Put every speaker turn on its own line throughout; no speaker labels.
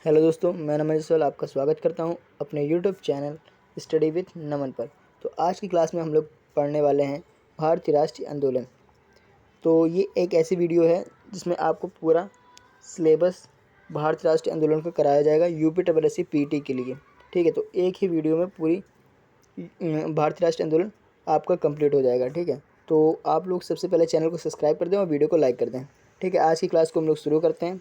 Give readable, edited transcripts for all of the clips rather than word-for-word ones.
Hello दोस्तों, मैं नमन जसवाल आपका स्वागत करता हूं अपने यूट्यूब चैनल स्टडी विथ नमन पर। तो आज की क्लास में हम लोग पढ़ने वाले हैं भारतीय राष्ट्रीय आंदोलन। तो ये एक ऐसी वीडियो है जिसमें आपको पूरा सिलेबस भारतीय राष्ट्रीय आंदोलन का कराया जाएगा UPSSC PT के लिए। ठीक है, तो एक ही वीडियो में पूरी भारतीय राष्ट्रीय आंदोलन आपका कंप्लीट हो जाएगा। ठीक है, तो आप लोग सबसे पहले चैनल को सब्सक्राइब कर दें और वीडियो को लाइक कर दें। ठीक है, आज की क्लास को हम लोग शुरू करते हैं।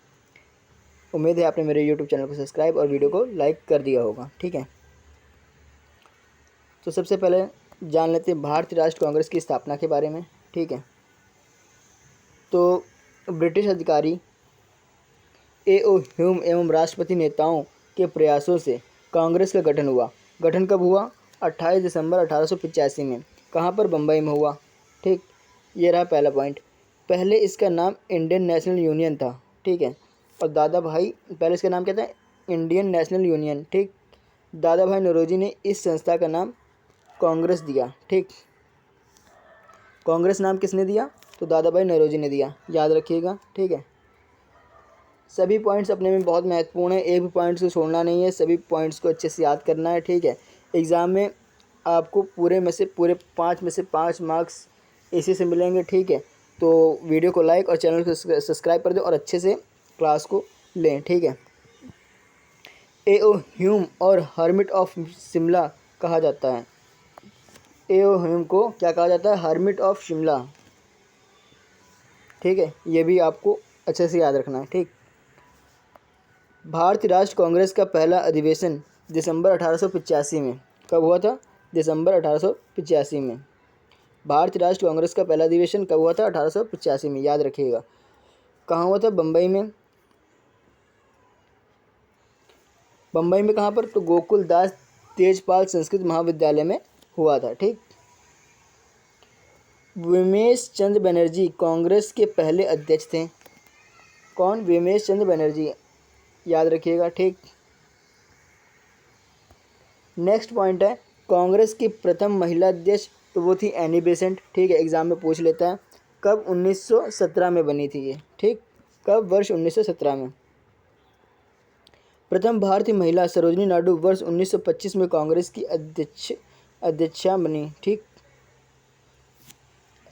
उम्मीद है आपने मेरे YouTube चैनल को सब्सक्राइब और वीडियो को लाइक कर दिया होगा। ठीक है, तो सबसे पहले जान लेते हैं भारतीय राष्ट्रीय कांग्रेस की स्थापना के बारे में। ठीक है, तो ब्रिटिश अधिकारी A.O. ह्यूम एवं राष्ट्रपति नेताओं के प्रयासों से कांग्रेस का गठन हुआ। गठन कब हुआ? 28 दिसंबर 1885 में। कहाँ पर? बम्बई में हुआ। ठीक, ये रहा पहला पॉइंट। पहले इसका नाम इंडियन नेशनल यूनियन था। ठीक है, और दादा भाई पहले इसका नाम क्या था? Indian national union. ठीक, दादा भाई नौरोजी ने इस संस्था का नाम कांग्रेस दिया। ठीक, कांग्रेस नाम किसने दिया? तो दादा भाई नौरोजी ने दिया, याद रखिएगा। ठीक है, सभी पॉइंट्स अपने में बहुत महत्वपूर्ण है, एक भी पॉइंट्स को छोड़ना नहीं है, सभी पॉइंट्स को अच्छे से याद करना है। ठीक है, एग्ज़ाम में आपको पूरे 5 में से 5 मार्क्स इसी से मिलेंगे। ठीक है, तो वीडियो को लाइक और चैनल को सब्सक्राइब कर दें और अच्छे से क्लास को लें। ठीक है, A.O. ह्यूम और हर्मिट ऑफ शिमला कहा जाता है। A.O. ह्यूम को क्या कहा जाता है? Hermit of Shimla. ठीक है, ये भी आपको अच्छे से याद रखना है। ठीक, भारतीय राष्ट्रीय कांग्रेस का पहला अधिवेशन दिसंबर 1885 में। कब हुआ था? दिसंबर 1885 में। भारतीय राष्ट्रीय कांग्रेस का पहला अधिवेशन कब हुआ था? 1885 में, याद रखिएगा। कहाँ हुआ था? बम्बई में। बम्बई में कहाँ पर? तो गोकुल दास तेजपाल संस्कृत महाविद्यालय में हुआ था। ठीक, विमेश चंद्र बनर्जी कांग्रेस के पहले अध्यक्ष थे। कौन? विमेश चंद्र बनर्जी, याद रखिएगा। ठीक, नेक्स्ट पॉइंट है कांग्रेस की प्रथम महिला अध्यक्ष, तो वो थी एनी बेसेंट। ठीक है, एग्जाम में पूछ लेता है। कब? 1917 में बनी थी ये। ठीक, कब? वर्ष 1917 में। प्रथम भारतीय महिला सरोजनी नायडू वर्ष 1925 में कांग्रेस की अध्यक्षा बनी। ठीक,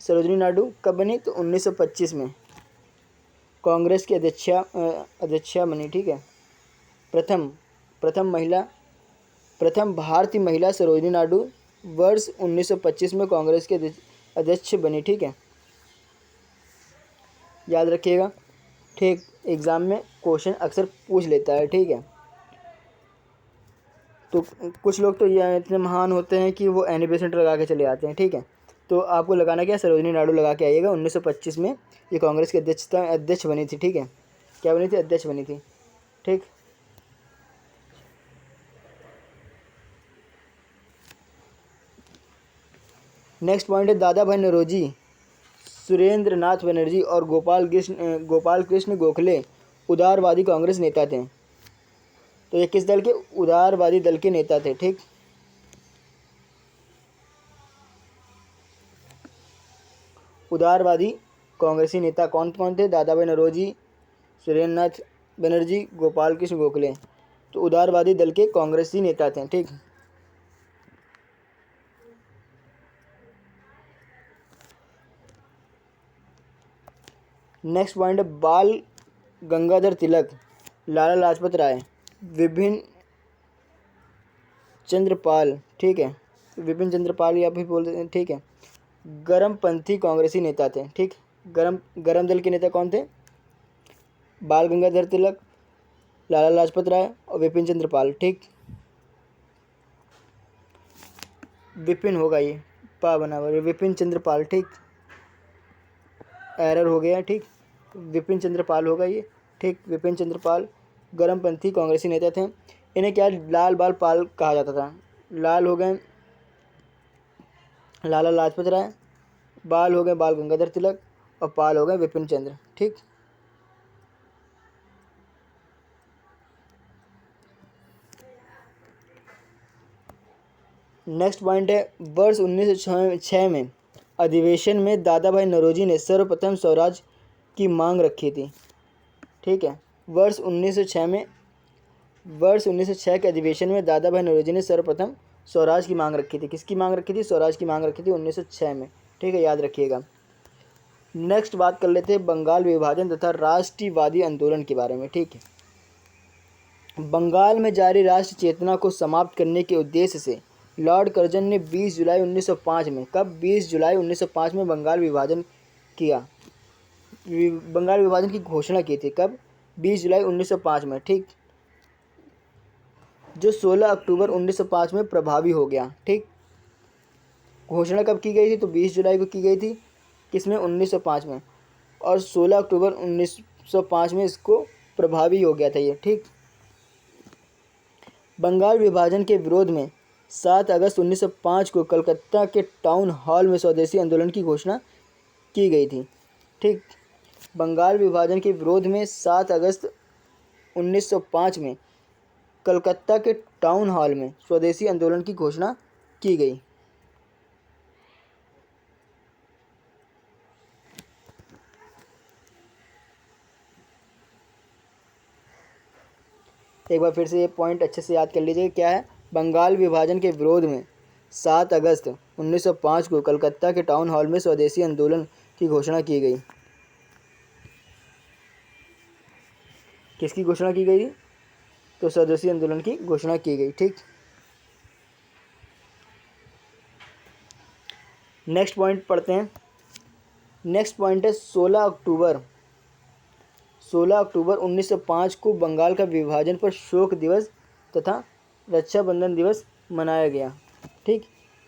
सरोजनी नायडू कब बनी? तो 1925 में कांग्रेस की अध्यक्षा बनी। ठीक है, प्रथम भारतीय महिला सरोजनी नायडू वर्ष 1925 में कांग्रेस के अध्यक्ष बनी। ठीक है, याद रखिएगा। ठीक, एग्ज़ाम में क्वेश्चन अक्सर पूछ लेता है। ठीक है, तो कुछ लोग तो ये इतने महान होते हैं कि वो एनी बेसेंट लगा के चले आते हैं। ठीक है, तो आपको लगाना क्या? सरोजनी नायडू लगा के आइएगा। 1925 में ये कांग्रेस की अध्यक्ष बनी थी। ठीक है, क्या बनी थी? अध्यक्ष बनी थी। ठीक, नेक्स्ट पॉइंट है दादा भाई नौरोजी, सुरेंद्र नाथ बनर्जी और गोपाल कृष्ण गोखले उदारवादी कांग्रेस नेता थे। तो ये किस दल के? उदारवादी दल के नेता थे। ठीक, उदारवादी कांग्रेसी नेता कौन कौन थे? दादा भाई नौरोजी, सुरेंद्र नाथ बनर्जी, गोपाल कृष्ण गोखले। तो उदारवादी दल के कांग्रेसी नेता थे। ठीक, नेक्स्ट पॉइंट है बाल गंगाधर तिलक, लाला लाजपत राय, विपिन चंद्रपाल। ठीक है, विपिन चंद्रपाल या भी बोल देते हैं। ठीक है, गरमपंथी कांग्रेसी नेता थे। ठीक, गरम दल के नेता कौन थे? बाल गंगाधर तिलक, लाला लाजपत राय और विपिन चंद्रपाल। ठीक, विपिन होगा, ये पा बना हुआ, विपिन चंद्रपाल। ठीक, एरर हो गया। ठीक, विपिन चंद्रपाल होगा ये। ठीक, विपिन चंद्रपाल गरमपंथी कांग्रेसी नेता थे। इन्हें क्या लाल बाल पाल कहा जाता था? लाल हो गए लाला लाजपत राय, बाल हो गए बाल गंगाधर तिलक और पाल हो गए विपिन चंद्र। ठीक, नेक्स्ट पॉइंट है वर्ष 1906 में अधिवेशन में दादा भाई नौरोजी ने सर्वप्रथम स्वराज की मांग रखी थी। ठीक है, वर्ष 1906 में वर्ष 1906 के अधिवेशन में दादा भाई नौरोजी ने सर्वप्रथम स्वराज की मांग रखी थी। किसकी मांग रखी थी? स्वराज की मांग रखी थी 1906 में। ठीक है, याद रखिएगा। नेक्स्ट बात कर लेते हैं बंगाल विभाजन तथा राष्ट्रवादी आंदोलन के बारे में। ठीक है, बंगाल में जारी राष्ट्र चेतना को समाप्त करने के उद्देश्य से लॉर्ड कर्जन ने 20 जुलाई 1905 में, कब? 20 जुलाई 1905 में बंगाल विभाजन किया, बंगाल विभाजन की घोषणा की थी। कब? 20 जुलाई 1905 में। ठीक, जो 16 अक्टूबर 1905 में प्रभावी हो गया। ठीक, घोषणा कब की गई थी? तो 20 जुलाई को की गई थी। किसमें? 1905 में। और 16 अक्टूबर 1905 में इसको प्रभावी हो गया था ये। ठीक, बंगाल विभाजन के विरोध में 7 अगस्त 1905 को कलकत्ता के टाउन हॉल में स्वदेशी आंदोलन की घोषणा की गई थी। ठीक, बंगाल विभाजन के विरोध में 7 अगस्त 1905 में कलकत्ता के टाउन हॉल में स्वदेशी आंदोलन की घोषणा की गई। एक बार फिर से ये पॉइंट अच्छे से याद कर लीजिए, क्या है? बंगाल विभाजन के विरोध में 7 अगस्त 1905 को कलकत्ता के टाउन हॉल में स्वदेशी आंदोलन की घोषणा की गई। किसकी घोषणा की गई? तो स्वदेशी आंदोलन की घोषणा की गई। ठीक, नेक्स्ट पॉइंट पढ़ते हैं। नेक्स्ट पॉइंट है 16 अक्टूबर 1905 को बंगाल का विभाजन पर शोक दिवस तथा रक्षाबंधन दिवस मनाया गया। ठीक,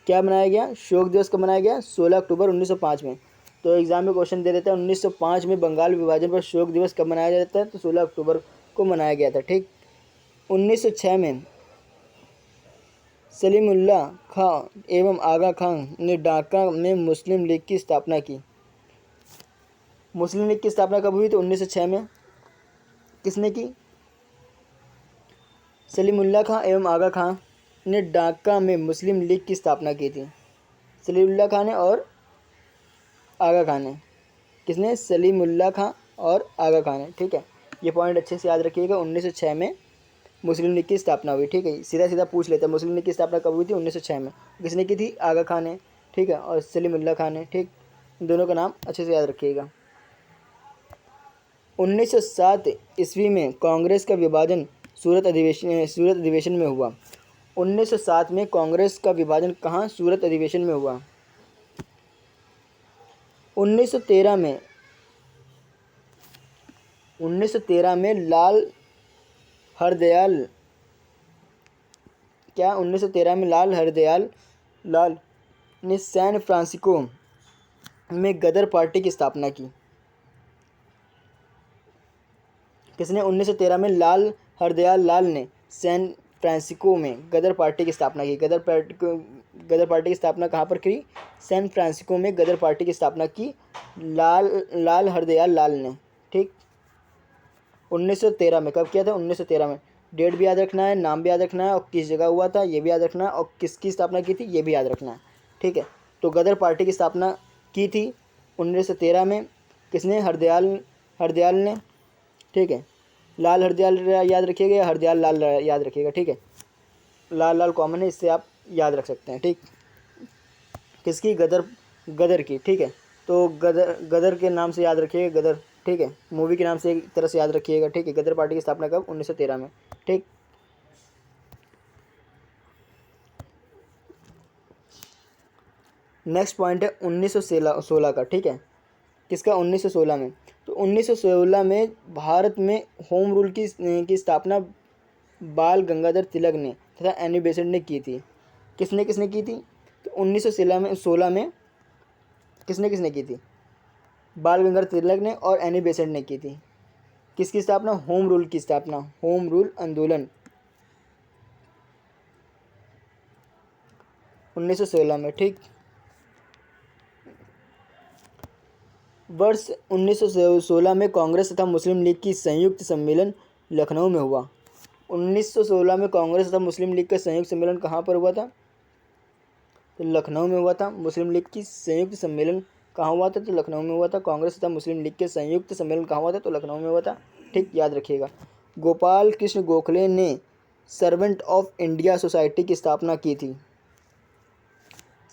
क्या मनाया गया? शोक दिवस कब मनाया गया? 16 अक्टूबर 1905 में। तो एग्जाम में क्वेश्चन दे देता है 1905 में बंगाल विभाजन पर शोक दिवस कब मनाया जाता है? तो 16 अक्टूबर को मनाया गया था। ठीक, 1906 में सलीमुल्लाह खां एवं आगा खां ने ढाका में मुस्लिम लीग की स्थापना की। मुस्लिम लीग की स्थापना कब हुई? तो 1906 में। किसने की? सलीमुल्लाह खां एवं आगा खां ने ढाका में मुस्लिम लीग की स्थापना की थी। सलीमुल्लाह खां ने और आगा खां ने। किसने? सलीमुल्लाह खां और आगा खां ने। ठीक है, ये पॉइंट अच्छे से याद रखिएगा। 1906 में मुस्लिम लीग की स्थापना हुई। ठीक है, सीधा सीधा पूछ लेते हैं मुस्लिम लीग की स्थापना कब हुई थी? 1906 में। किसने की थी? आगा खां ने। ठीक है, और सलीमुल्लाह खां ने। ठीक, दोनों का नाम अच्छे से याद रखिएगा। 1907 ईस्वी में कांग्रेस का विभाजन सूरत अधिवेशन में हुआ। 1907 में कांग्रेस का विभाजन कहाँ? सूरत अधिवेशन में हुआ। 1913 में लाल हरदयाल लाल ने सैन फ्रांसिस्को में गदर पार्टी की स्थापना की। किसने? 1913 में लाल हरदयाल लाल ने सैन फ्रांसिस्को में गदर पार्टी की स्थापना की। गदर पार्टी की स्थापना कहाँ पर की? सैन फ्रांसिस्को में गदर पार्टी की स्थापना की लाल हरदयाल लाल ने। ठीक, 1913 में। कब किया था? 1913 में। डेट भी याद रखना है, नाम भी याद रखना है, और किस जगह हुआ था ये भी याद रखना है, और किसकी स्थापना की थी ये भी याद रखना है। ठीक है, तो गदर पार्टी की स्थापना की थी 1913 में। किसने? हरदयाल ने। ठीक है, लाल हरदयाल याद रखिएगा या हरदयाल लाल याद रखिएगा। ठीक है, लाल कॉमन है, इससे आप याद रख सकते हैं। ठीक, किसकी? गदर की। ठीक है, तो गदर के नाम से याद रखिएगा, गदर। ठीक है, मूवी के नाम से एक तरह से याद रखिएगा। ठीक है, गदर पार्टी की स्थापना कब? 1913 में। ठीक, नेक्स्ट पॉइंट है 1916 का। ठीक है, किसका? 1916 में। तो 1916 में भारत में होम रूल की स्थापना बाल गंगाधर तिलक ने तथा एनी बेसेंट ने की थी। किसने की थी? तो 1916 में किसने की थी? बाल गंगाधर तिलक ने और एनी बेसेंट ने की थी। किसकी स्थापना? होम रूल की स्थापना, होम रूल आंदोलन 1916 में। ठीक, वर्ष 1916 में कांग्रेस तथा मुस्लिम लीग की संयुक्त सम्मेलन लखनऊ में हुआ। 1916 में कांग्रेस तथा मुस्लिम लीग का संयुक्त सम्मेलन कहाँ पर हुआ था? तो लखनऊ में हुआ था। मुस्लिम लीग की संयुक्त सम्मेलन कहाँ हुआ था? तो लखनऊ में हुआ था। कांग्रेस तथा मुस्लिम लीग के संयुक्त सम्मेलन कहाँ हुआ था? तो लखनऊ में हुआ था। ठीक, याद रखिएगा। गोपाल कृष्ण गोखले ने सर्वेंट ऑफ इंडिया सोसाइटी की स्थापना की थी?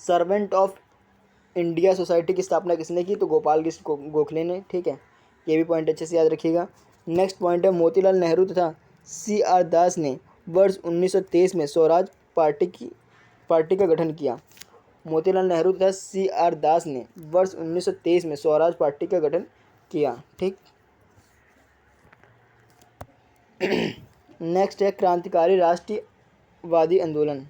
सर्वेंट ऑफ इंडिया सोसाइटी की स्थापना किसने की? तो गोपाल कृष्ण गोखले ने। ठीक है, ये भी पॉइंट अच्छे से याद रखिएगा। नेक्स्ट पॉइंट है, मोतीलाल नेहरू तथा CR दास ने वर्ष 1923 में स्वराज पार्टी का गठन किया। मोतीलाल नेहरू तथा CR दास ने वर्ष 1923 में स्वराज पार्टी का गठन किया। ठीक। नेक्स्ट है, क्रांतिकारी राष्ट्रवादी आंदोलन।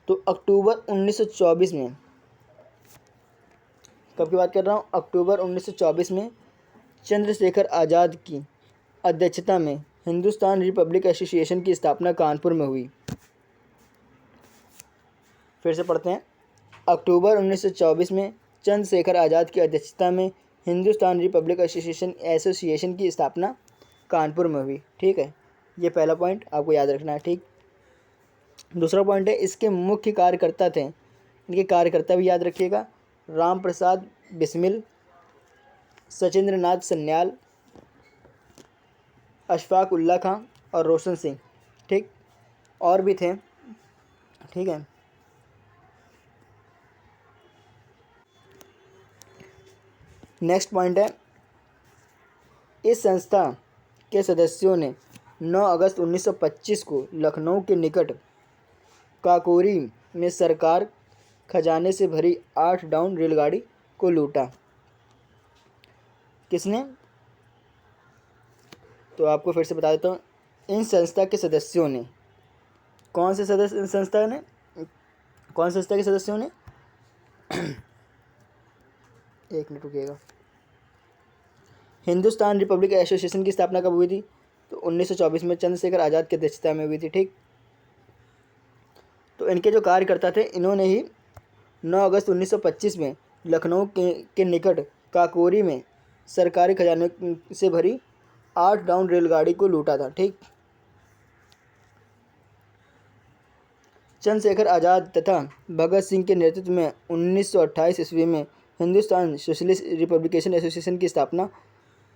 तो अक्टूबर 1924 में, कब की बात कर रहा हूँ? अक्टूबर 1924 में चंद्रशेखर आज़ाद की अध्यक्षता में हिंदुस्तान रिपब्लिक एसोसिएशन की स्थापना कानपुर में हुई। फिर से पढ़ते हैं। अक्टूबर 1924 में चंद्रशेखर आज़ाद की अध्यक्षता में हिंदुस्तान रिपब्लिक एसोसिएशन की स्थापना कानपुर में हुई। ठीक है, ये पहला पॉइंट आपको याद रखना है। ठीक। दूसरा पॉइंट है, इसके मुख्य कार्यकर्ता थे, इनके कार्यकर्ता भी याद रखिएगा, राम प्रसाद बिस्मिल, सचिंद्र नाथ सन्याल, अशफाक उल्ला खां और रोशन सिंह। ठीक, और भी थे। ठीक है, नेक्स्ट पॉइंट है, इस संस्था के सदस्यों ने 9 अगस्त 1925 को लखनऊ के निकट काकोरी में सरकार खजाने से भरी 8 डाउन रेलगाड़ी को लूटा। किसने? तो आपको फिर से बता देता हूँ, इन संस्था के सदस्यों ने, कौन से सदस्य संस्था ने, कौन संस्था के सदस्यों ने एक मिनट रुकिएगा। हिंदुस्तान रिपब्लिक एसोसिएशन की स्थापना कब हुई थी? तो 1924 में चंद्रशेखर आज़ाद की अध्यक्षता में हुई थी। ठीक। तो इनके जो कार्यकर्ता थे, इन्होंने ही 9 अगस्त 1925 में लखनऊ के निकट काकोरी में सरकारी खजाने से भरी 8 डाउन रेलगाड़ी को लूटा था। ठीक। चंद्रशेखर आज़ाद तथा भगत सिंह के नेतृत्व में 1928 ईस्वी में हिंदुस्तान सोशलिस्ट रिपब्लिकेशन एसोसिएशन की स्थापना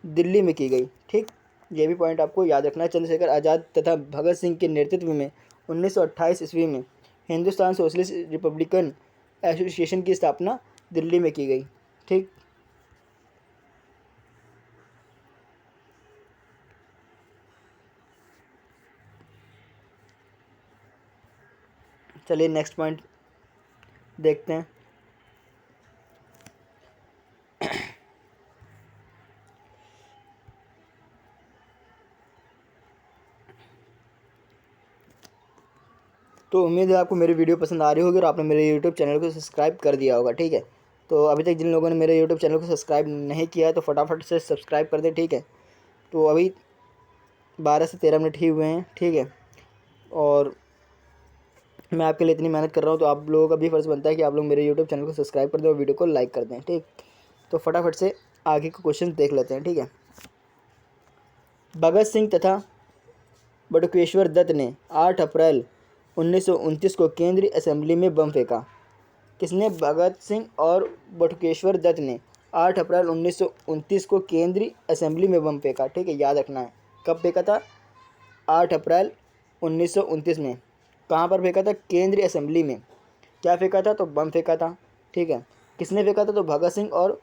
दिल्ली में की गई। ठीक, ये भी पॉइंट आपको याद रखना है। चंद्रशेखर आज़ाद तथा भगत सिंह के नेतृत्व में 1928 ईस्वी में हिंदुस्तान सोशलिस्ट रिपब्लिकन एसोसिएशन की स्थापना दिल्ली में की गई। ठीक। चलिए नेक्स्ट पॉइंट देखते हैं। तो उम्मीद है आपको मेरी वीडियो पसंद आ रही होगी और आपने मेरे यूट्यूब चैनल को सब्सक्राइब कर दिया होगा। ठीक है, तो अभी तक जिन लोगों ने मेरे यूट्यूब चैनल को सब्सक्राइब नहीं किया है तो फटाफट से सब्सक्राइब कर दें। ठीक है, तो अभी 12 से 13 मिनट ही हुए हैं। ठीक है, और मैं आपके लिए इतनी मेहनत कर रहा हूँ, तो आप लोगों का भी फ़र्ज़ बनता है कि आप लोग मेरे यूट्यूब चैनल को सब्सक्राइब कर दें और वीडियो को लाइक कर दें। ठीक, तो फटाफट से आगे के क्वेश्चन देख लेते हैं। ठीक है, भगत सिंह तथा बटुकेश्वर दत्त ने 8 अप्रैल 1929 को केंद्रीय असेंबली में बम फेंका। किसने? भगत सिंह और बटुकेश्वर दत्त ने 8 अप्रैल 1929 को केंद्रीय असेंबली में बम फेंका। ठीक है, याद रखना है कब फेंका था? 8 अप्रैल 1929 में। कहाँ पर फेंका था? केंद्रीय असेंबली में। क्या फेंका था? तो बम फेंका था। ठीक है, किसने फेंका था? तो भगत सिंह और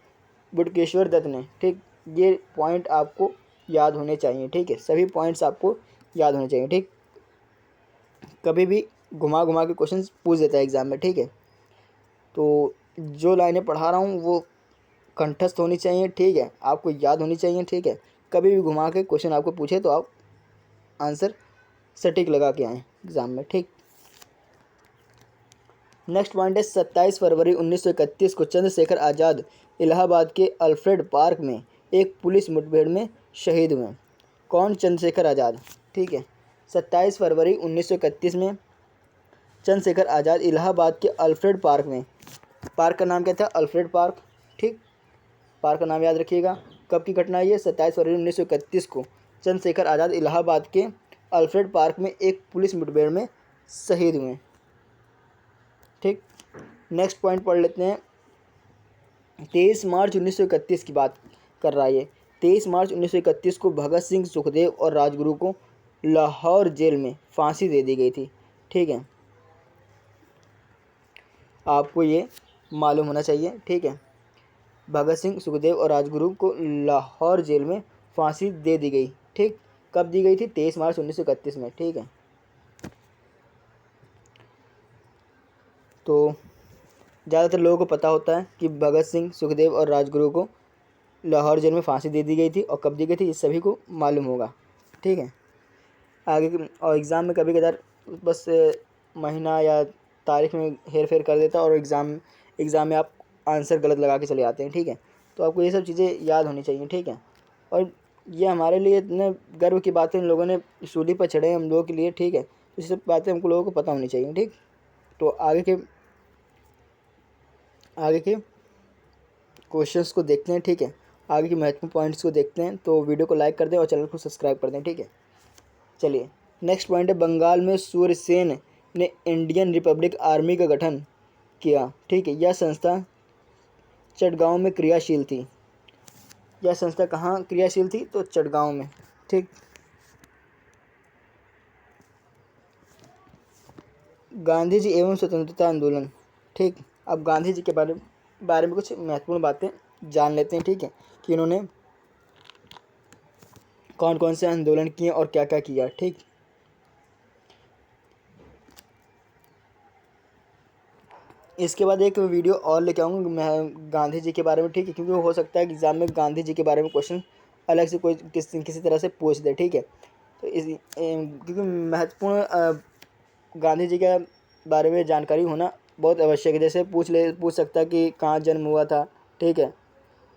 बटुकेश्वर दत्त ने। ठीक, ये पॉइंट आपको याद होने चाहिए। ठीक है, सभी पॉइंट्स आपको याद होने चाहिए। ठीक, कभी भी घुमा घुमा के क्वेश्चन पूछ देता है एग्ज़ाम में। ठीक है, तो जो लाइनें पढ़ा रहा हूँ वो कंठस्थ होनी चाहिए। ठीक है, आपको याद होनी चाहिए। ठीक है, कभी भी घुमा के क्वेश्चन आपको पूछे तो आप आंसर सटीक लगा के आएँ एग्ज़ाम में। ठीक, नेक्स्ट पॉइंट है 27 फरवरी 1931 को चंद्रशेखर आज़ाद इलाहाबाद के अल्फ्रेड पार्क में एक पुलिस मुठभेड़ में शहीद हुए। कौन? चंद्रशेखर आज़ाद। ठीक है, 27 फरवरी 1931 में चंद्रशेखर आज़ाद इलाहाबाद के अल्फ्रेड पार्क में, पार्क का नाम क्या था? Alfred park. ठीक, पार्क का नाम याद रखिएगा। कब की घटना है ये? 27 फरवरी 1931 को चंद्रशेखर आज़ाद इलाहाबाद के अल्फ्रेड पार्क में एक पुलिस मुठभेड़ में शहीद हुए। ठीक, नेक्स्ट पॉइंट पढ़ लेते हैं। 23 मार्च 1931 की बात कर रहा है ये। 23 मार्च 1931 को भगत सिंह, सुखदेव और राजगुरु को लाहौर जेल में फांसी दे दी गई थी। ठीक है, आपको ये मालूम होना चाहिए। ठीक है, भगत सिंह, सुखदेव और राजगुरु को लाहौर जेल में फांसी दे दी गई। ठीक, कब दी गई थी? 23 मार्च 1931 में। ठीक है, तो ज़्यादातर लोगों को पता होता है कि भगत सिंह, सुखदेव और राजगुरु को लाहौर जेल में फांसी दे दी गई थी और कब दी गई थी, ये सभी को मालूम होगा। ठीक है, आगे और एग्ज़ाम में कभी कदार बस महीना या तारीख में हेर फेर कर देता और एग्ज़ाम में आप आंसर गलत लगा के चले आते हैं। ठीक है, तो आपको ये सब चीज़ें याद होनी चाहिए। ठीक है, और ये हमारे लिए इतने गर्व की बात है, इन लोगों ने सूली पर चढ़े हैं हम लोगों के लिए। ठीक है, तो ये सब बातें हमको लोगों को पता होनी चाहिए। ठीक, तो आगे के क्वेश्चंस को देखते हैं। ठीक है, आगे के महत्वपूर्ण पॉइंट्स को देखते हैं, तो वीडियो को लाइक कर दें और चैनल को सब्सक्राइब कर दें। ठीक है, चलिए नेक्स्ट पॉइंट है, बंगाल में सूर्यसेन ने इंडियन रिपब्लिक आर्मी का गठन किया। ठीक है, यह संस्था चटगांव में क्रियाशील थी। यह संस्था कहाँ क्रियाशील थी? तो चटगांव में। ठीक, गांधी जी एवं स्वतंत्रता आंदोलन। ठीक, अब गांधी जी के बारे में कुछ महत्वपूर्ण बातें जान लेते हैं। ठीक है, कि इन्होंने कौन कौन से आंदोलन किए और क्या क्या किया। ठीक, इसके बाद एक वीडियो और लेके आऊँगा मैं गांधी जी के बारे में। ठीक है, क्योंकि हो सकता है कि एग्ज़ाम में गांधी जी के बारे में क्वेश्चन अलग से कोई किसी तरह से पूछ दे। ठीक है, तो क्योंकि महत्वपूर्ण गांधी जी के बारे में जानकारी होना बहुत आवश्यक है। जैसे पूछ सकता है कि कहाँ जन्म हुआ था। ठीक है,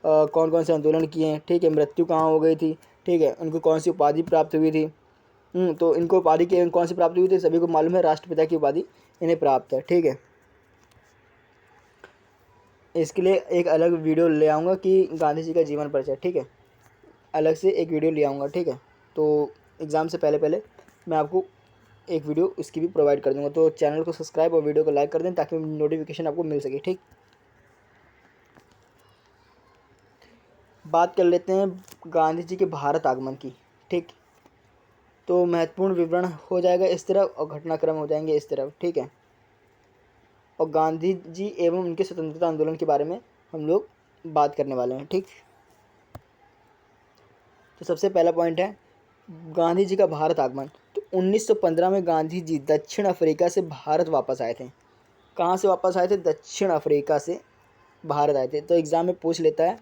कौन कौन से आंदोलन किए हैं। ठीक है, मृत्यु कहाँ हो गई थी। ठीक है, उनको कौन सी उपाधि प्राप्त हुई थी। तो इनको उपाधि कौन सी प्राप्त हुई थी? सभी को मालूम है, राष्ट्रपिता की उपाधि इन्हें प्राप्त है। ठीक है, इसके लिए एक अलग वीडियो ले आऊँगा कि गांधी जी का जीवन परिचय। ठीक है, अलग से एक वीडियो ले आऊँगा। ठीक है, तो एग्ज़ाम से पहले पहले मैं आपको एक वीडियो इसकी भी प्रोवाइड कर दूँगा। तो चैनल को सब्सक्राइब और वीडियो को लाइक कर दें ताकि नोटिफिकेशन आपको मिल सके। ठीक, बात कर लेते हैं गांधी जी के भारत आगमन की। ठीक, तो महत्वपूर्ण विवरण हो जाएगा इस तरफ और घटनाक्रम हो जाएंगे इस तरफ। ठीक है, और गांधी जी एवं उनके स्वतंत्रता आंदोलन के बारे में हम लोग बात करने वाले हैं। ठीक, तो सबसे पहला पॉइंट है गांधी जी का भारत आगमन। तो 1915 में गांधी जी दक्षिण अफ्रीका से भारत वापस आए थे। कहाँ से वापस आए थे? दक्षिण अफ्रीका से भारत आए थे। तो एग्ज़ाम में पूछ लेता है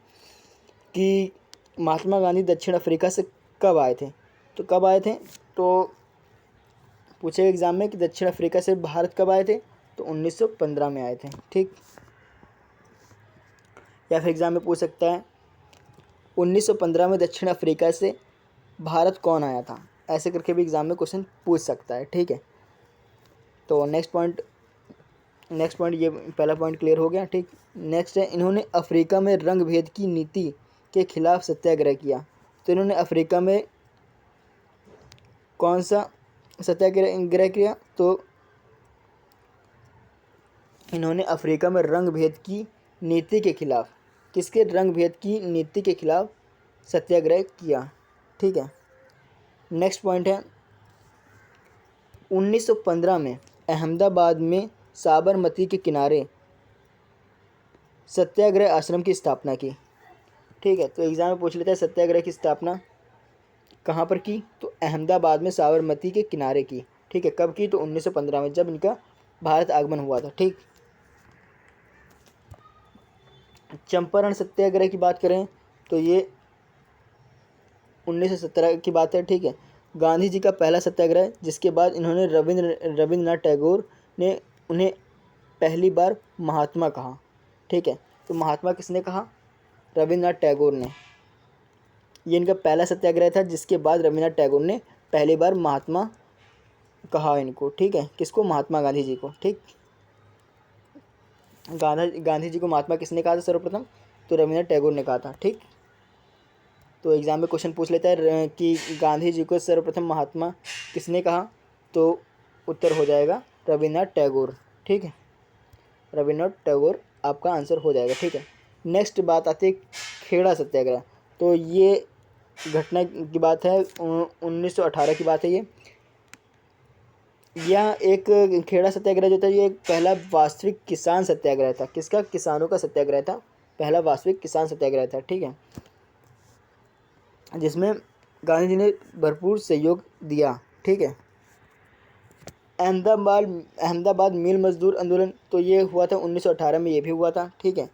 कि महात्मा गांधी दक्षिण अफ्रीका से कब आए थे? तो कब आए थे? तो पूछेगा एग्ज़ाम में कि दक्षिण अफ्रीका से भारत कब आए थे? तो 1915 में आए थे। ठीक, या फिर एग्ज़ाम में पूछ सकता है 1915 में दक्षिण अफ्रीका से भारत कौन आया था? ऐसे करके भी एग्ज़ाम में क्वेश्चन पूछ सकता है। ठीक है, तो नेक्स्ट पॉइंट ये पहला पॉइंट क्लियर हो गया। ठीक, नेक्स्ट है इन्होंने अफ्रीका में रंग भेद की नीति के खिलाफ सत्याग्रह किया। तो इन्होंने अफ्रीका में कौन सा सत्याग्रह किया? तो इन्होंने अफ्रीका में रंग भेद की नीति के खिलाफ, किसके? रंग भेद की नीति के खिलाफ सत्याग्रह किया। ठीक है, नेक्स्ट पॉइंट है 1915 में अहमदाबाद में साबरमती के किनारे सत्याग्रह आश्रम की स्थापना की। ठीक है, तो एग्ज़ाम में पूछ लेता है सत्याग्रह की स्थापना कहाँ पर की? तो अहमदाबाद में साबरमती के किनारे की। ठीक है, कब की? तो 1915 में, जब इनका भारत आगमन हुआ था। ठीक, चंपारण सत्याग्रह की बात करें तो ये 1917 की बात है। ठीक है, गांधी जी का पहला सत्याग्रह, जिसके बाद इन्होंने रविंद्रनाथ टैगोर ने उन्हें पहली बार महात्मा कहा। ठीक है, तो महात्मा किसने कहा? रविंद्रनाथ टैगोर ने। ये इनका पहला सत्याग्रह था, जिसके बाद रविंद्रनाथ टैगोर ने पहली बार महात्मा कहा इनको। ठीक है, किसको? महात्मा गांधी जी को। ठीक, गांधी जी को महात्मा किसने कहा था सर्वप्रथम? तो रविंद्रनाथ टैगोर ने कहा था। ठीक, तो एग्ज़ाम में क्वेश्चन पूछ लेता है कि गांधी जी को सर्वप्रथम महात्मा किसने कहा? तो उत्तर हो जाएगा रविंद्रनाथ टैगोर। ठीक है, रविंद्रनाथ टैगोर आपका आंसर हो जाएगा। ठीक है, नेक्स्ट बात आती है खेड़ा सत्याग्रह। तो ये घटना की बात है, 1918 की बात है ये। यह एक खेड़ा सत्याग्रह जो था, ये एक पहला वास्तविक किसान सत्याग्रह था। किसका? किसानों का सत्याग्रह था, पहला वास्तविक किसान सत्याग्रह था, ठीक है, जिसमें गांधी जी ने भरपूर सहयोग दिया, ठीक है। अहमदाबाद मिल मजदूर आंदोलन, तो ये हुआ था 1918 में, ये भी हुआ था, ठीक है।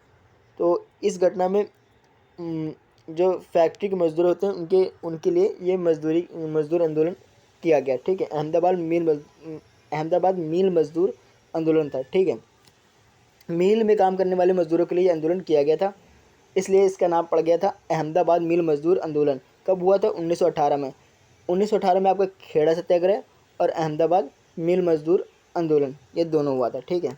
तो इस घटना में जो फैक्ट्री के मजदूर होते हैं उनके उनके लिए ये मजदूर आंदोलन किया गया, ठीक है। अहमदाबाद मिल मजदूर आंदोलन था, ठीक है। मिल में काम करने वाले मजदूरों के लिए आंदोलन किया गया था, इसलिए इसका नाम पड़ गया था अहमदाबाद मिल मजदूर आंदोलन। कब हुआ था? 1918 में। 1918 में आपका खेड़ा सत्याग्रह और अहमदाबाद मिल मजदूर आंदोलन, ये दोनों हुआ था, ठीक है।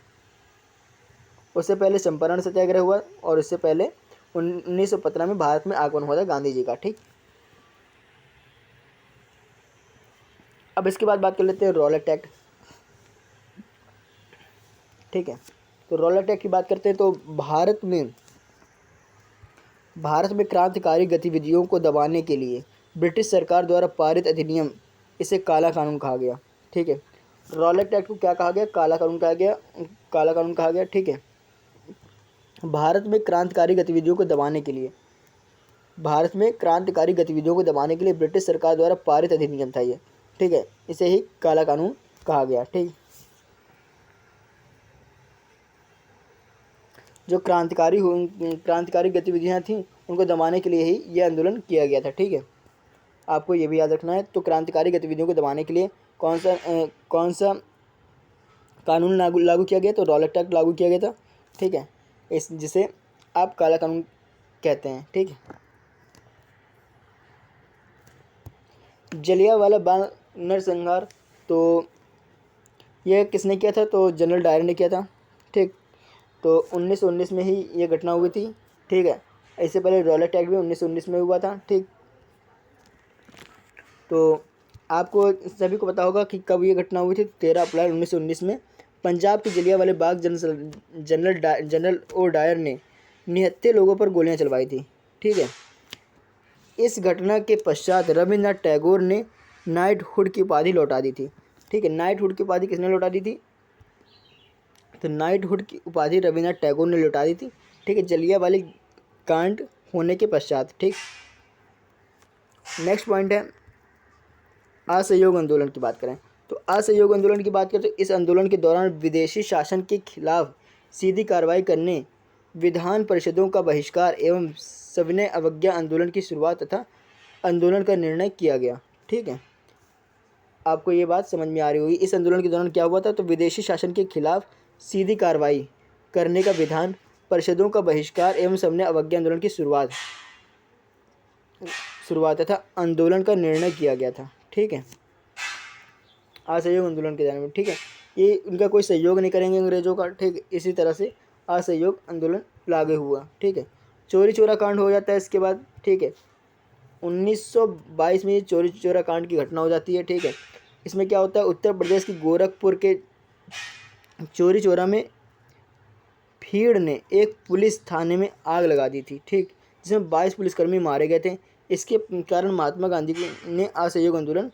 उससे पहले चंपारण सत्याग्रह हुआ और उससे पहले 1915 में भारत में आगमन हुआ था गांधी जी का, ठीक। अब इसके बाद बात कर लेते हैं रॉलेट एक्ट, ठीक है। तो रॉलेट एक्ट की बात करते हैं तो भारत में क्रांतिकारी गतिविधियों को दबाने के लिए ब्रिटिश सरकार द्वारा पारित अधिनियम, इसे काला कानून कहा गया, ठीक है। रॉलेट एक्ट को क्या कहा गया? काला कानून कहा गया, काला कानून कहा गया, ठीक है। भारत में क्रांतिकारी गतिविधियों को दबाने के लिए ब्रिटिश सरकार द्वारा पारित अधिनियम था ये, ठीक है, इसे ही काला कानून कहा गया, ठीक। जो क्रांतिकारी गतिविधियां थी उनको दबाने के लिए ही ये आंदोलन किया गया था, ठीक है। आपको ये भी याद रखना है। तो क्रांतिकारी गतिविधियों को दबाने के लिए कौन सा कानून लागू किया गया? तो रॉलेट एक्ट लागू किया गया था, ठीक है, इस जिसे आप काला कानून कहते हैं, ठीक है। जलियांवाला बाग नरसंहार, तो यह किसने किया था? तो जनरल डायर ने किया था, ठीक। तो 1919 में ही ये घटना हुई थी, ठीक है। इससे पहले रॉलेट एक्ट भी 1919 में हुआ था, ठीक। तो आपको सभी को पता होगा कि कब ये घटना हुई थी। 13 अप्रैल 1919 में पंजाब के जलियांवाले बाग जनरल ओ डायर ने निहत्थे लोगों पर गोलियां चलवाई थी, ठीक है। इस घटना के पश्चात रविन्द्रनाथ टैगोर ने नाइटहुड की उपाधि लौटा दी थी, ठीक है। नाइटहुड की उपाधि किसने लौटा दी थी? तो नाइटहुड की उपाधि रविन्द्रनाथ टैगोर ने लौटा दी थी, ठीक है, जलियांवाला कांड होने के पश्चात, ठीक। नेक्स्ट पॉइंट है असहयोग आंदोलन की बात करें। तो असहयोग आंदोलन की बात करें तो इस आंदोलन के दौरान विदेशी शासन के खिलाफ सीधी कार्रवाई करने, विधान परिषदों का बहिष्कार एवं सविनय अवज्ञा आंदोलन की शुरुआत तथा आंदोलन का निर्णय किया गया, ठीक है। आपको ये बात समझ में आ रही होगी। इस आंदोलन के दौरान क्या हुआ था? तो विदेशी शासन के खिलाफ सीधी कार्रवाई करने का, विधान परिषदों का बहिष्कार एवं सविनय अवज्ञा आंदोलन की शुरुआत तथा आंदोलन का निर्णय किया गया था, ठीक है। असहयोग आंदोलन के दौरान में, ठीक है, ये उनका कोई सहयोग नहीं करेंगे अंग्रेजों का, ठीक। इसी तरह से असहयोग आंदोलन लागू हुआ, ठीक है। चोरी चोरा कांड हो जाता है इसके बाद, ठीक है। 1922 में ये चोरी चोरा कांड की घटना हो जाती है, ठीक है। इसमें क्या होता है? उत्तर प्रदेश की गोरखपुर के चोरी चोरा में भीड़ ने एक पुलिस थाने में आग लगा दी थी, ठीक, जिसमें 22 पुलिसकर्मी मारे गए थे। इसके कारण महात्मा गांधी ने असहयोग आंदोलन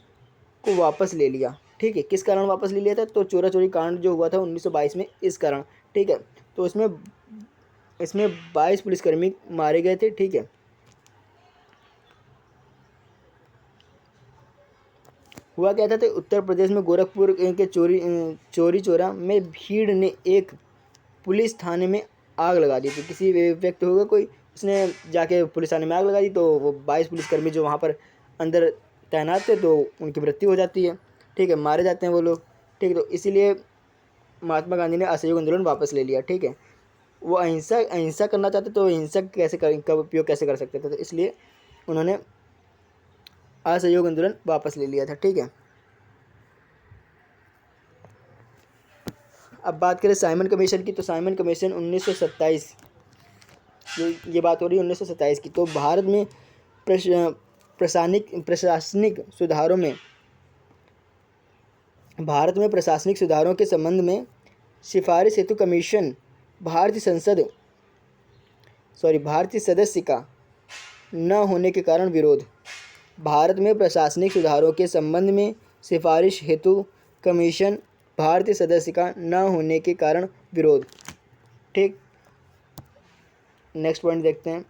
को वापस ले लिया, ठीक है। किस कारण वापस ले लिया था? तो चोरा चोरी कांड जो हुआ था 1922 में, इस कारण, ठीक है। तो इसमें 22 पुलिसकर्मी मारे गए थे, ठीक है। हुआ क्या था? तो उत्तर प्रदेश में गोरखपुर के चोरी चोरा में भीड़ ने एक पुलिस थाने में आग लगा दी थी। किसी व्यक्ति होगा कोई, उसने जाके पुलिस थाने में आग लगा दी, तो वो 22 पुलिसकर्मी जो वहाँ पर अंदर तैनात थे तो उनकी मृत्यु हो जाती है, ठीक है, मारे जाते हैं वो लोग, ठीक है। तो इसीलिए महात्मा गांधी ने असहयोग आंदोलन वापस ले लिया, ठीक है। वो अहिंसा करना चाहते तो हिंसा का उपयोग कैसे कर सकते थे, तो इसलिए उन्होंने असहयोग आंदोलन वापस ले लिया था, ठीक है। अब बात करें साइमन कमीशन की, तो साइमन कमीशन 1927, ये बात हो रही है 1927 की। तो भारत में प्रशासनिक सुधारों के संबंध में सिफारिश हेतु कमीशन भारतीय सदस्य का न होने के कारण विरोध। भारत में प्रशासनिक सुधारों के संबंध में सिफारिश हेतु कमीशन भारतीय सदस्य का न होने के कारण विरोध। ठीक, नेक्स्ट पॉइंट देखते हैं।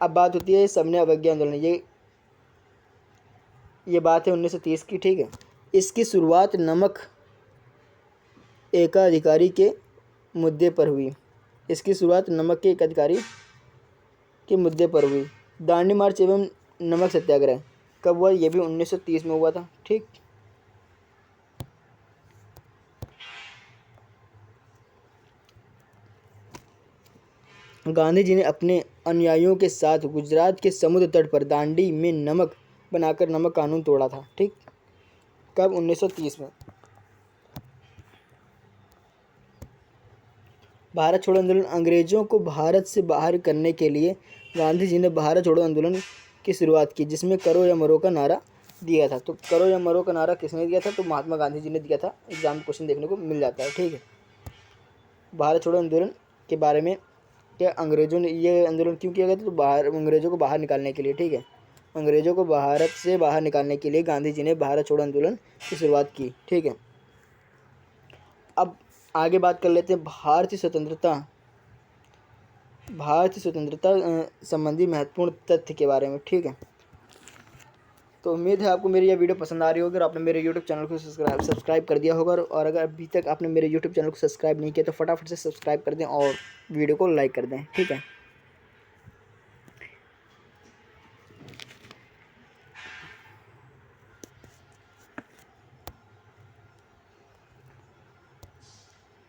अब बात होती है सबने अवज्ञा आंदोलन। ये बात है 1930 की। ठीक है, इसकी शुरुआत नमक एकाधिकारी के मुद्दे पर हुई। इसकी शुरुआत नमक के एकाधिकारी के मुद्दे पर हुई। दांडी मार्च एवं नमक सत्याग्रह कब हुआ? ये भी 1930 में हुआ था। ठीक, गांधी जी ने अपने अनुयायियों के साथ गुजरात के समुद्र तट पर दांडी में नमक बनाकर नमक कानून तोड़ा था। ठीक, कब? 1930 में। भारत छोड़ो आंदोलन। अंग्रेजों को भारत से बाहर करने के लिए गांधी जी ने भारत छोड़ो आंदोलन की शुरुआत की, जिसमें करो या मरो का नारा दिया था। तो करो या मरो का नारा किसने दिया था? तो महात्मा गांधी जी ने दिया था। एग्जाम क्वेश्चन देखने को मिल जाता है। ठीक है, भारत छोड़ो आंदोलन के बारे में क्या अंग्रेजों ने ये आंदोलन क्यों किया गया था? तो अंग्रेजों को बाहर निकालने के लिए। ठीक है, अंग्रेजों को भारत से बाहर निकालने के लिए गांधी जी ने भारत छोड़ो आंदोलन की शुरुआत की। ठीक है, अब आगे बात कर लेते हैं भारतीय स्वतंत्रता संबंधी महत्वपूर्ण तथ्य के बारे में। ठीक है, तो उम्मीद है आपको मेरी यह वीडियो पसंद आ रही होगी और आपने मेरे यूट्यूब चैनल को सब्सक्राइब कर दिया होगा। और अगर अभी तक आपने मेरे यूट्यूब चैनल को सब्सक्राइब नहीं किया तो फटाफट से सब्सक्राइब कर दें और वीडियो को लाइक कर दें। ठीक है,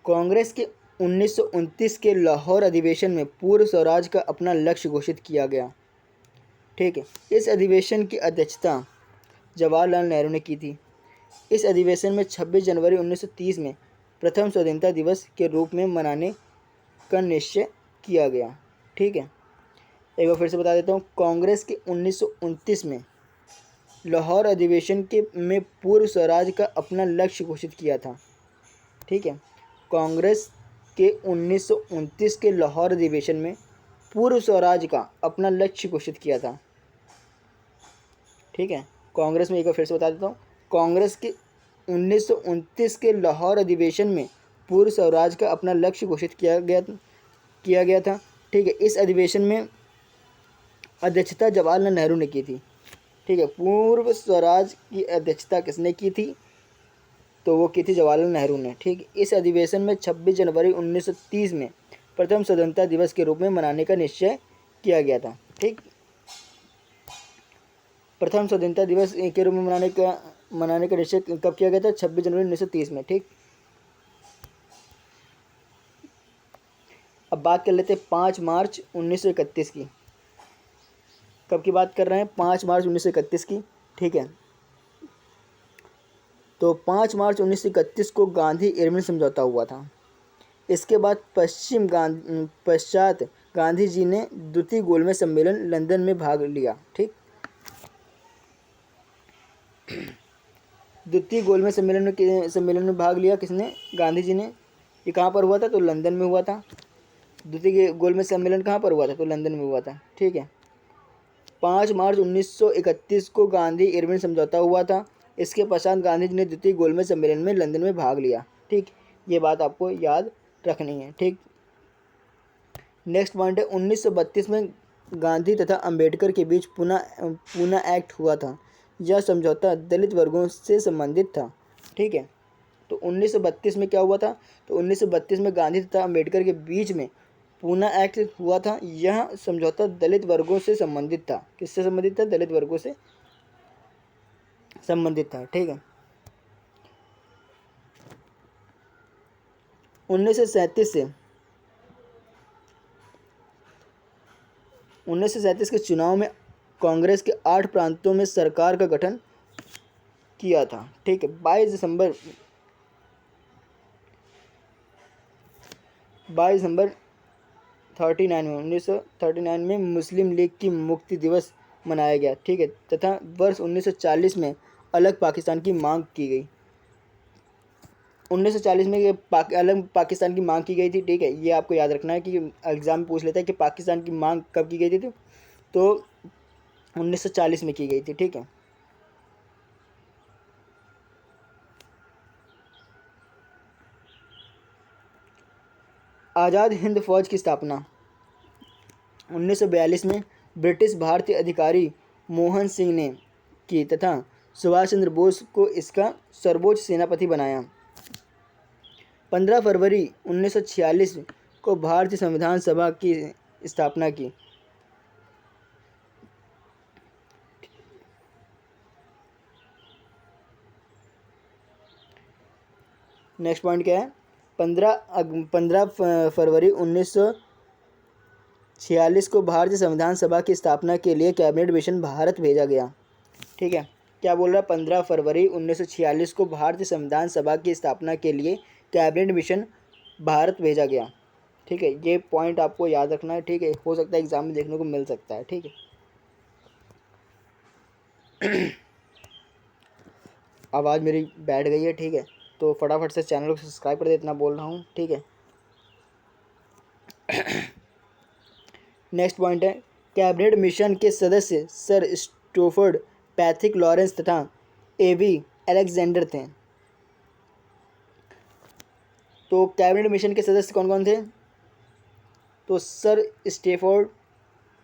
कांग्रेस के 1929 के लाहौर अधिवेशन में पूर्व स्वराज का अपना लक्ष्य घोषित किया गया। ठीक है, इस अधिवेशन की अध्यक्षता जवाहरलाल नेहरू ने की थी। इस अधिवेशन में 26 जनवरी 1930 में प्रथम स्वतंत्रता दिवस के रूप में मनाने का निश्चय किया गया। ठीक है, एक बार फिर से बता देता हूँ। कांग्रेस के 1929 में लाहौर अधिवेशन में पूर्व स्वराज का अपना लक्ष्य घोषित किया था। ठीक है, कांग्रेस के 1929 के लाहौर अधिवेशन में पूर्व स्वराज का अपना लक्ष्य घोषित किया था। ठीक है, कांग्रेस में एक बार फिर से बता देता हूँ। कांग्रेस के 1929 के लाहौर अधिवेशन में पूर्व स्वराज का अपना लक्ष्य घोषित किया गया था। ठीक है, इस अधिवेशन में अध्यक्षता जवाहरलाल नेहरू ने की थी। ठीक है, पूर्व स्वराज की अध्यक्षता किसने की थी? तो वो की थी जवाहरलाल नेहरू ने। ठीक, इस अधिवेशन में 26 जनवरी 1930 में प्रथम स्वतंत्रता दिवस के रूप में मनाने का निश्चय किया गया था। ठीक, प्रथम स्वतंत्रता दिवस के रूप में मनाने का निश्चय कब किया गया था? 26 जनवरी 1930 में। ठीक, अब बात कर लेते हैं 5 मार्च 1931 की। कब की बात कर रहे हैं? 5 मार्च 1931 की। ठीक है, तो 5 मार्च 1931 को गांधी इरविन समझौता हुआ था। इसके बाद पश्चात गांधी जी ने द्वितीय गोलमेज सम्मेलन लंदन में भाग लिया। ठीक, द्वितीय गोलमेज सम्मेलन में भाग लिया किसने? गांधी जी ने। ये कहाँ पर हुआ था? तो लंदन में हुआ था। द्वितीय गोलमेज सम्मेलन कहाँ पर हुआ था? तो लंदन में हुआ था। ठीक है, 5 मार्च 1931 को गांधी इरविन समझौता हुआ था। इसके पश्चात गांधी जी ने द्वितीय गोलमेज सम्मेलन में लंदन में भाग लिया। ठीक, ये बात आपको याद रखनी है। ठीक, नेक्स्ट पॉइंट है 1932 में गांधी तथा अंबेडकर के बीच पूना एक्ट हुआ था। यह समझौता दलित वर्गों से संबंधित था। ठीक है, तो 1932 में क्या हुआ था? तो 1932 में गांधी तथा अंबेडकर के बीच में पूना एक्ट हुआ था। यह समझौता दलित वर्गों से संबंधित था। किससे संबंधित था? दलित वर्गों से संबंधित था। ठीक है, 1937 के चुनाव में कांग्रेस के 8 प्रांतों में सरकार का गठन किया था। ठीक है, 22 दिसंबर 1939 में मुस्लिम लीग की मुक्ति दिवस मनाया गया। ठीक है, तथा वर्ष 1940 में अलग पाकिस्तान की मांग की गई। 1940 में ये अलग पाकिस्तान की मांग की गई थी, ठीक है। ये आपको याद रखना है कि एग्ज़ाम में पूछ लेता है कि पाकिस्तान की मांग कब की गई थी, तो 1940 में की गई थी, ठीक है। आज़ाद हिंद फौज की स्थापना 1942 में ब्रिटिश भारतीय अधिकारी मोहन सिंह ने की तथा सुभाष चंद्र बोस को इसका सर्वोच्च सेनापति बनाया। 15 फरवरी 1946 को भारतीय संविधान सभा की स्थापना की। नेक्स्ट पॉइंट क्या है? 15 फरवरी 1946 को भारतीय संविधान सभा की स्थापना के लिए कैबिनेट मिशन भारत भेजा गया, ठीक है। क्या बोल रहा है? 15 फरवरी 1946 को भारतीय संविधान सभा की स्थापना के लिए कैबिनेट मिशन भारत भेजा गया, ठीक है। ये पॉइंट आपको याद रखना है, ठीक है। हो सकता है एग्जाम में देखने को मिल सकता है, ठीक है। आवाज़ मेरी बैठ गई है, ठीक है। तो फटाफट से चैनल को सब्सक्राइब कर दे, इतना बोल रहा हूँ, ठीक है। नेक्स्ट पॉइंट है, कैबिनेट मिशन के सदस्य सर स्टोफर्ड पैथिक लॉरेंस तथा एवी अलेक्जेंडर थे। तो कैबिनेट मिशन के सदस्य कौन कौन थे? तो सर स्टेफोर्ड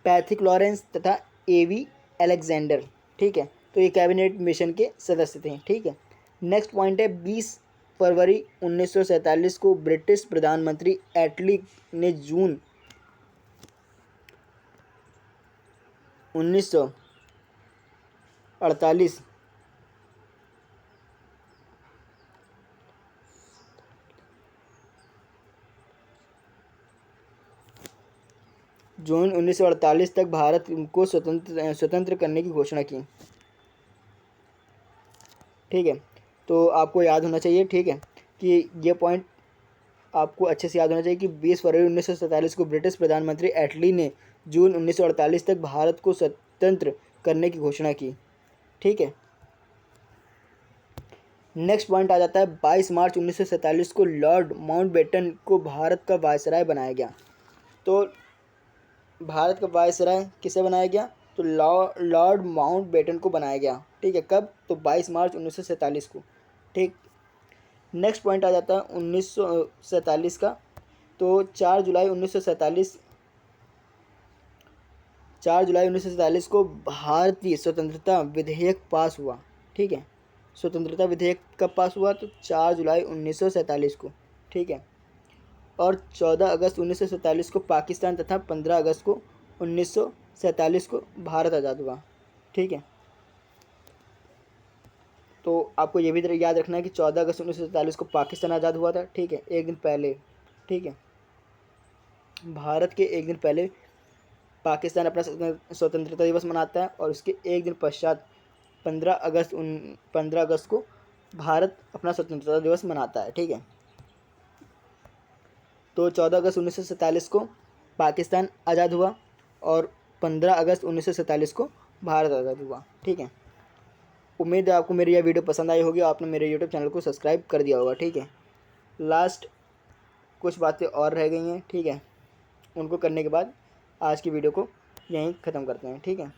पैथिक लॉरेंस तथा एवी अलेक्जेंडर, ठीक है। तो ये कैबिनेट मिशन के सदस्य थे, ठीक है। नेक्स्ट पॉइंट है, 20 फरवरी 1947 को ब्रिटिश प्रधानमंत्री एटली ने जून 1948 जून 1948 तक भारत को स्वतंत्र करने की घोषणा की, ठीक है। तो आपको याद होना चाहिए, ठीक है, कि ये पॉइंट आपको अच्छे से याद होना चाहिए कि 20 फरवरी 1947 को ब्रिटिश प्रधानमंत्री एटली ने जून 1948 तक भारत को स्वतंत्र करने की घोषणा की, ठीक है। नेक्स्ट पॉइंट आ जाता है, 22 मार्च 1947 को लॉर्ड माउंटबेटन को भारत का वायसराय बनाया गया। तो भारत का वायसराय किसे बनाया गया? तो लॉर्ड माउंटबेटन को बनाया गया, ठीक है। कब? तो 22 मार्च 1947 को, ठीक। नेक्स्ट पॉइंट आ जाता है 1947 का। तो 4 जुलाई 1947 को भारतीय स्वतंत्रता विधेयक पास हुआ, ठीक है। स्वतंत्रता विधेयक कब पास हुआ? तो 4 जुलाई 1947 को, ठीक है। और 14 अगस्त 1947 को पाकिस्तान तथा 15 अगस्त को 1947 को भारत आज़ाद हुआ, ठीक है। तो आपको ये भी याद रखना है कि 14 अगस्त 1947 को पाकिस्तान आज़ाद हुआ था, ठीक है, एक दिन पहले, ठीक है। भारत के एक दिन पहले पाकिस्तान अपना स्वतंत्रता दिवस मनाता है और उसके एक दिन पश्चात 15 अगस्त को भारत अपना स्वतंत्रता दिवस मनाता है, ठीक है। तो 14 अगस्त 1947 को पाकिस्तान आज़ाद हुआ और 15 अगस्त 1947 को भारत आज़ाद हुआ, ठीक है। उम्मीद है आपको मेरी यह वीडियो पसंद आई होगी, आपने मेरे यूट्यूब चैनल को सब्सक्राइब कर दिया होगा, ठीक है। लास्ट कुछ बातें और रह गई हैं, ठीक है। उनको करने के बाद आज की वीडियो को यहीं ख़त्म करते हैं, ठीक है।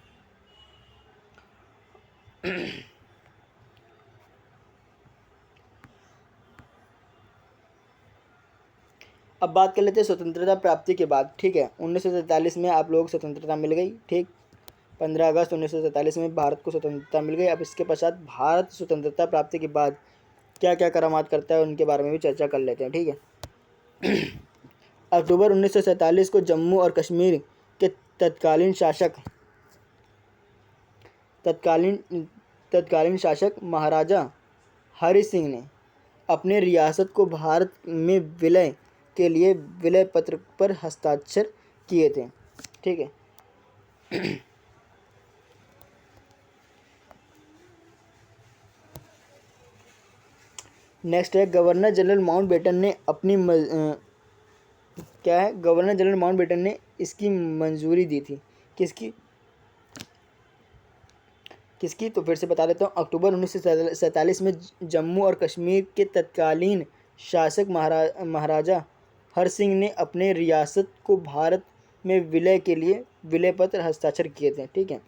अब बात कर लेते हैं स्वतंत्रता प्राप्ति के बाद, ठीक है। 1947 में आप लोग स्वतंत्रता मिल गई, ठीक। 15 अगस्त 1947 में भारत को स्वतंत्रता मिल गई। अब इसके पश्चात भारत स्वतंत्रता प्राप्ति के बाद क्या क्या करामात करता है उनके बारे में भी चर्चा कर लेते हैं, ठीक है। अक्टूबर 1947 को जम्मू और कश्मीर के तत्कालीन शासक महाराजा हरि सिंह ने अपने रियासत को भारत में विलय के लिए विलय पत्र पर हस्ताक्षर किए थे, ठीक है। नेक्स्ट है, गवर्नर जनरल माउंटबेटन ने अपनी क्या है? गवर्नर जनरल माउंटबेटन ने इसकी मंजूरी दी थी, किसकी? तो फिर से बता देता हूँ। अक्टूबर 1947 में जम्मू और कश्मीर के तत्कालीन शासक महाराजा हर सिंह ने अपने रियासत को भारत में विलय के लिए विलय पत्र हस्ताक्षर किए थे। ठीक है,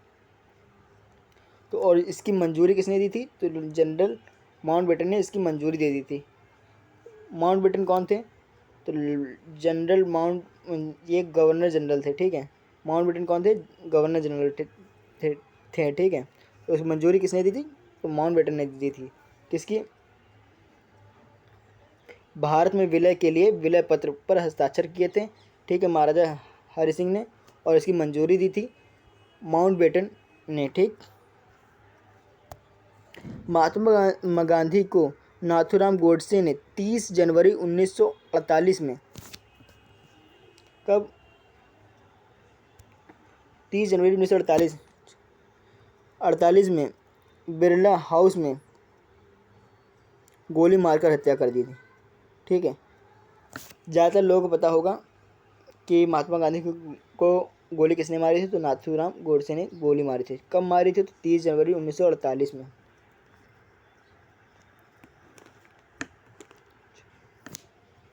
तो और इसकी मंजूरी किसने दी थी? तो जनरल माउंटबेटन ने इसकी मंजूरी दे दी थी। माउंटबेटन कौन थे? तो जनरल ये गवर्नर जनरल थे। ठीक है, माउंटबेटन कौन थे? गवर्नर जनरल थे। ठीक है, तो उस मंजूरी किसने दी थी? तो माउंटबेटन ने दी थी। किसकी? भारत में विलय के लिए विलय पत्र पर हस्ताक्षर किए थे। ठीक है, महाराजा हरि सिंह ने, और इसकी मंजूरी दी थी माउंटबेटन ने। ठीक, महात्मा गांधी को नाथूराम गोडसे ने 30 जनवरी 1948 में, कब? 30 जनवरी 1948 में बिरला हाउस में गोली मारकर हत्या कर दी थी। ठीक है, ज़्यादातर लोगों को पता होगा कि महात्मा गांधी को गोली किसने मारी थी? तो नाथूराम गोडसे ने गोली मारी थी। कब मारी थी? तो 30 जनवरी 1948 में।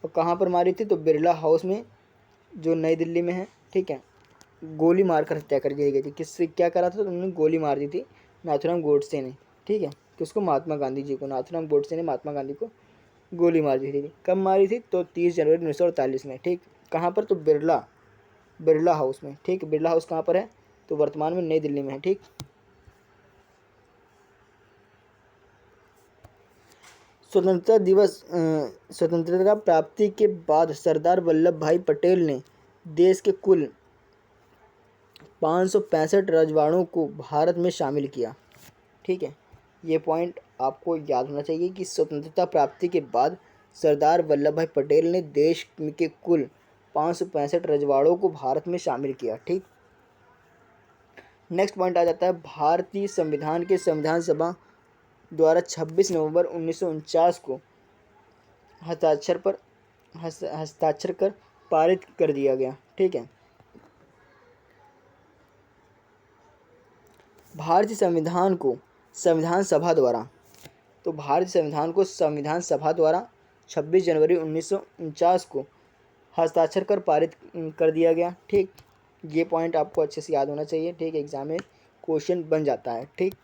और कहाँ पर मारी थी? तो बिरला हाउस में, जो नई दिल्ली में है। ठीक है, गोली मारकर हत्या कर दी गई थी। किससे क्या करा था? तो उन्होंने गोली मार दी थी नाथूराम गोडसे ने। ठीक है, किसको? महात्मा गांधी जी को। नाथूराम गोडसे ने महात्मा गांधी को गोली मार दी थी। कब मारी थी? तो 30 जनवरी 1948 में। ठीक, कहाँ पर? तो बिरला हाउस में। ठीक, बिरला हाउस कहाँ पर है? तो वर्तमान में नई दिल्ली में है। ठीक, स्वतंत्रता प्राप्ति के बाद सरदार वल्लभ भाई पटेल ने देश के कुल 565 रजवाड़ों को भारत में शामिल किया। ठीक है, ये पॉइंट आपको याद होना चाहिए कि स्वतंत्रता प्राप्ति के बाद सरदार वल्लभ भाई पटेल ने देश के कुल 565 रजवाड़ों को भारत में शामिल किया। ठीक, नेक्स्ट पॉइंट आ जाता है भारतीय संविधान के संविधान सभा द्वारा 26 नवंबर 1949 को हस्ताक्षर कर पारित कर दिया गया। ठीक है, भारतीय संविधान को संविधान सभा द्वारा, तो भारतीय संविधान को संविधान सभा द्वारा 26 जनवरी 1949 को हस्ताक्षर कर पारित कर दिया गया। ठीक, ये पॉइंट आपको अच्छे से याद होना चाहिए। ठीक, एग्जाम में क्वेश्चन बन जाता है। ठीक,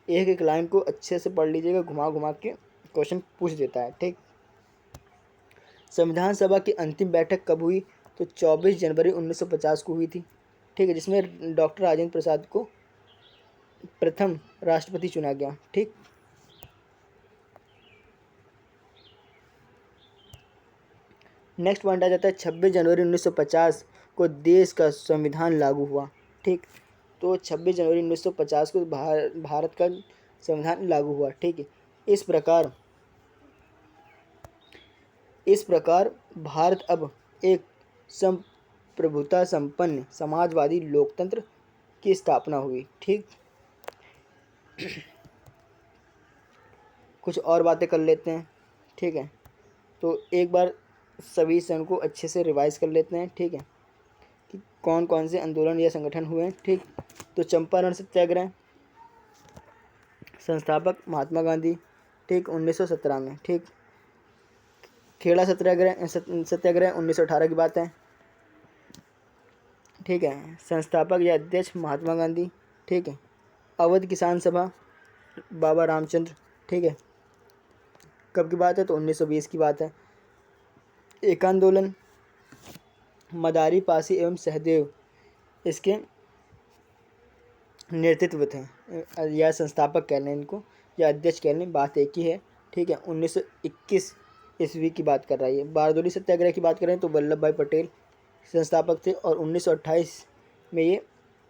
एक एक लाइन को अच्छे से पढ़ लीजिएगा, घुमा घुमा के क्वेश्चन पूछ देता है। ठीक, संविधान सभा की अंतिम बैठक कब हुई? तो 24 जनवरी 1950 को हुई थी। ठीक है, जिसमें डॉक्टर राजेंद्र प्रसाद को प्रथम राष्ट्रपति चुना गया। ठीक, नेक्स्ट पॉइंट आ जाता है 26 जनवरी 1950 को देश का संविधान लागू हुआ। ठीक, तो 26 जनवरी 1950 को भारत का संविधान लागू हुआ। ठीक है, इस प्रकार भारत अब एक संप्रभुता संपन्न समाजवादी लोकतंत्र की स्थापना हुई। ठीक, कुछ और बातें कर लेते हैं। ठीक है, तो एक बार सभी सन को अच्छे से रिवाइज कर लेते हैं। ठीक है, कि कौन कौन से आंदोलन या संगठन हुए हैं। ठीक, तो चंपारण सत्याग्रह, संस्थापक महात्मा गांधी। ठीक, 1917 में। ठीक, खेड़ा सत्याग्रह 1918 की बात है। ठीक है, संस्थापक या अध्यक्ष महात्मा गांधी। ठीक है, अवध किसान सभा बाबा रामचंद्र। ठीक है, कब की बात है? तो 1920 की बात है। एक आंदोलन मदारी पासी एवं सहदेव इसके नेतृत्व थे, या संस्थापक कह लें इनको, या अध्यक्ष कह लें, बात एक ही है। ठीक है, 1921 ईस्वी की बात कर रहा है। बारदोली सत्याग्रह की बात करें तो वल्लभ भाई पटेल संस्थापक थे, और 1928 में ये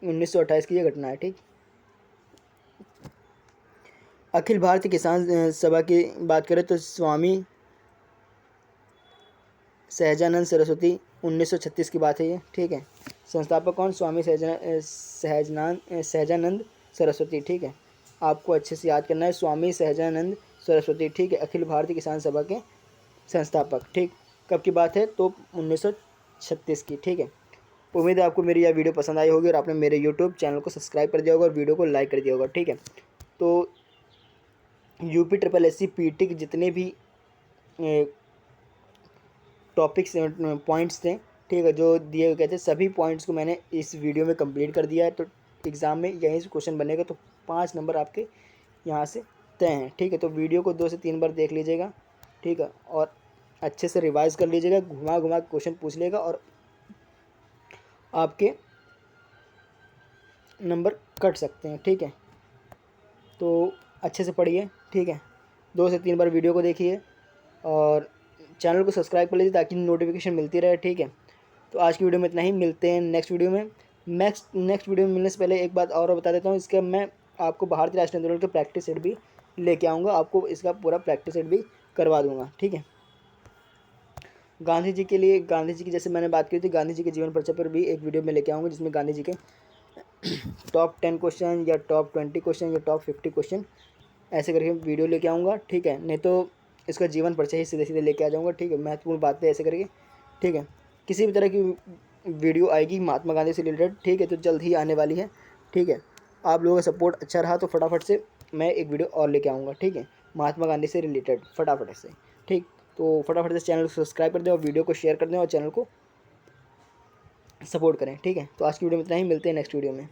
1928 की ये घटना है। ठीक, अखिल भारतीय किसान सभा की बात करें तो स्वामी सहजानंद सरस्वती 1936 की बात है ये। ठीक है, संस्थापक कौन? स्वामी सहजानंद सरस्वती। ठीक है, आपको अच्छे से याद करना है, स्वामी सहजानंद सरस्वती। ठीक है, अखिल भारतीय किसान सभा के संस्थापक। ठीक, कब की बात है? तो 1936 की। ठीक है, उम्मीद है आपको मेरी यह वीडियो पसंद आई होगी और आपने मेरे यूट्यूब चैनल को सब्सक्राइब कर दिया होगा और वीडियो को लाइक कर दिया होगा। ठीक है, तो UP triple S C PT के जितने भी टॉपिक्स पॉइंट्स थे, ठीक है, जो दिए गए थे, सभी पॉइंट्स को मैंने इस वीडियो में कंप्लीट कर दिया है। तो एग्ज़ाम में यहीं से क्वेश्चन बनेगा, तो 5 नंबर आपके यहाँ से तय हैं, ठीक है। तो वीडियो को 2 से 3 बार देख लीजिएगा, ठीक है, और अच्छे से रिवाइज कर लीजिएगा, घुमा घुमा क्वेश्चन पूछ लेगा और आपके नंबर कट सकते हैं, ठीक है। तो अच्छे से पढ़िए, ठीक है, 2 से 3 बार वीडियो को देखिए और चैनल को सब्सक्राइब कर लीजिए ताकि नोटिफिकेशन मिलती रहे, ठीक है। तो आज की वीडियो में इतना ही, मिलते हैं नेक्स्ट वीडियो में। नेक्स्ट वीडियो में मिलने से पहले एक बात और बता देता हूँ, इसका मैं आपको भारतीय राष्ट्रीय आंदोलन का प्रैक्टिस सेट भी लेके आऊँगा, आपको इसका पूरा प्रैक्टिस सेट भी करवा दूँगा, ठीक है। गांधी जी के लिए, गांधी जी की जैसे मैंने बात की थी, गांधी जी के जीवन परिचय पर भी एक वीडियो में लेके आऊँगा, जिसमें गांधी जी के टॉप 10 क्वेश्चन या टॉप 20 क्वेश्चन या टॉप 50 क्वेश्चन ऐसे करके वीडियो लेके आऊँगा, ठीक है। नहीं तो इसका जीवन परिचय ही सीधे सीधे लेके आ जाऊँगा, ठीक है, महत्वपूर्ण बातें ऐसे करके, ठीक है। किसी भी तरह की वीडियो आएगी महात्मा गांधी से रिलेटेड, ठीक है, तो जल्द ही आने वाली है, ठीक है। आप लोगों का सपोर्ट अच्छा रहा तो फटाफट से मैं एक वीडियो और लेके आऊँगा, ठीक है, महात्मा गांधी से रिलेटेड फटाफट से, ठीक। तो फटाफट से चैनल को सब्सक्राइब कर दें और वीडियो को शेयर कर दें और चैनल को सपोर्ट करें, ठीक है। तो आज की वीडियो में इतना ही, मिलते हैं नेक्स्ट वीडियो में।